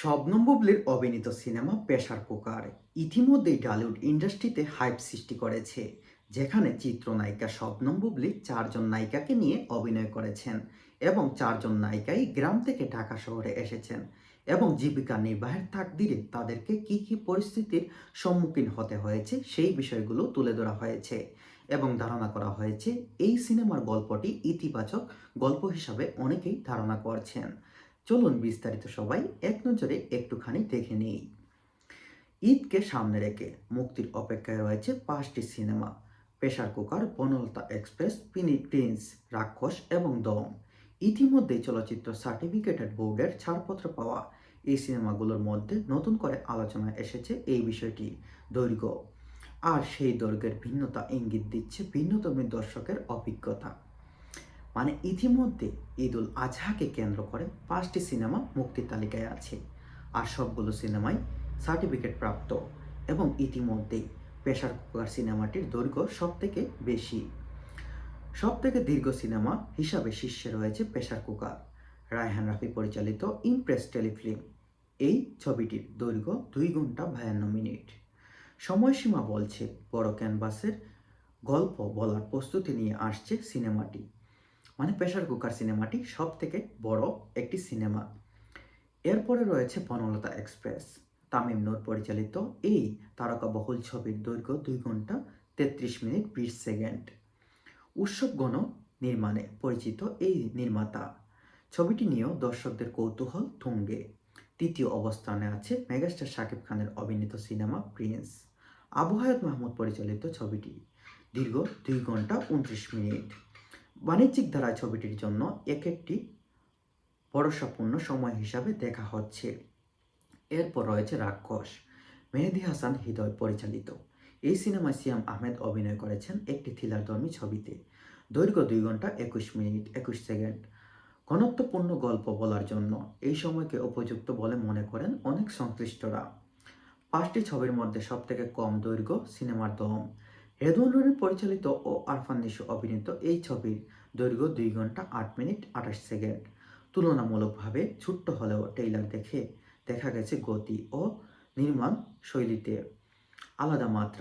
শবনম বুবলির অভিনীত cinema pressure cooker ইতিমধ্যেই টলিউড ইন্ডাস্ট্রিতে হাইপ সৃষ্টি করেছে, যেখানে চিত্রনায়িকা শবনম বুবলি চারজন নায়িকাকে নিয়ে অভিনয় করেছেন এবং চারজন নায়িকাই গ্রাম থেকে ঢাকা শহরে এসেছেন এবং জীবিকা নির্বাহের তাকদিরে তাদেরকে কী কী পরিস্থিতির সম্মুখীন হতে হয়েছে সেই বিষয়গুলো তুলে ধরা হয়েছে এবং ধারণা করা হয়েছে এই সিনেমার গল্পটি ইতিবাচক গল্প হিসাবে অনেকেই ধারণা করছেন। চলুন বিস্তারিত সবাই এক নজরে একটুখানি দেখে নিই। ঈদকে সামনে রেখে মুক্তির অপেক্ষায় রয়েছে 5টি cinema: pressure cooker, Banalata express, Prince, রাক্ষস এবং দম। ইতিমধ্যেই চলচ্চিত্র সার্টিফিকেটেড বোর্ডের ছাড়পত্র পাওয়া এই সিনেমাগুলোর মধ্যে নতুন করে আলোচনায় এসেছে এই বিষয়টি দৈর্ঘ্য, আর সেই দৈর্ঘ্যের ভিন্নতা ইঙ্গিত দিচ্ছে ভিন্নতম দর্শকের অভিজ্ঞতা। মানে ইতিমধ্যে ঈদুল আজহাকে কেন্দ্র করে 5টি সিনেমা মুক্তির তালিকায় আছে, আর সবগুলো সিনেমাই সার্টিফিকেট প্রাপ্ত এবং ইতিমধ্যেই প্রেসার কুকার সিনেমাটির দৈর্ঘ্য সবথেকে বেশি। সবথেকে দীর্ঘ সিনেমা হিসাবে শীর্ষে রয়েছে প্রেসার কুকার। রায়হান রাফি পরিচালিত ইমপ্রেস টেলিফিল্ম এই ছবিটির দৈর্ঘ্য 2 ঘন্টা 52 মিনিট। সময়সীমা বলছে বড় ক্যানভাসের গল্প বলার প্রস্তুতি নিয়ে আসছে সিনেমাটি। মানে প্রেসার কুকার সিনেমাটি সব থেকে বড় একটি সিনেমা। এরপরে রয়েছে বনলতা এক্সপ্রেস। তামিম নূর পরিচালিত এই তারকাবহুল ছবির দৈর্ঘ্য 2 ঘন্টা 33 মিনিট 20 সেকেন্ড। উৎসব গণ নির্মাণে পরিচিত এই নির্মাতা। ছবিটি নিয়েও দর্শকদের কৌতূহল তুঙ্গে। তৃতীয় অবস্থানে আছে মেগাস্টার শাকিব খানের অভিনীত সিনেমা প্রিন্স। আবু হায়াত মাহমুদ পরিচালিত ছবিটি দীর্ঘ 2 ঘন্টা 29 মিনিট। বাণিজ্যিক ধারায় ছবিটির জন্য একটি ভরসাপূর্ণ সময় হিসাবে দেখা হচ্ছে। এরপর রয়েছে রাক্ষস। মেহেদী হাসান হৃদয় পরিচালিত এই সিনেমায় সিয়াম আহমেদ অভিনয় করেছেন একটি থ্রিলারধর্মী ছবিতে। দৈর্ঘ্য 2 ঘন্টা 21 মিনিট 21 সেকেন্ড। ঘনত্বপূর্ণ গল্প বলার জন্য এই সময়কে উপযুক্ত বলে মনে করেন অনেক সংশ্লিষ্টরা। 5টি ছবির মধ্যে সবথেকে কম দৈর্ঘ্য সিনেমার দম। রেদওয়ান রনি পরিচালিত ও আরফান নিশো অভিনীত এই ছবির দৈর্ঘ্য 2 ঘন্টা 8 মিনিট 28 সেকেন্ড। তুলনামূলকভাবে ছোট্ট হলেও ট্রেইলার দেখে দেখা গেছে গতি ও নির্মাণ শৈলীতে আলাদা মাত্রা।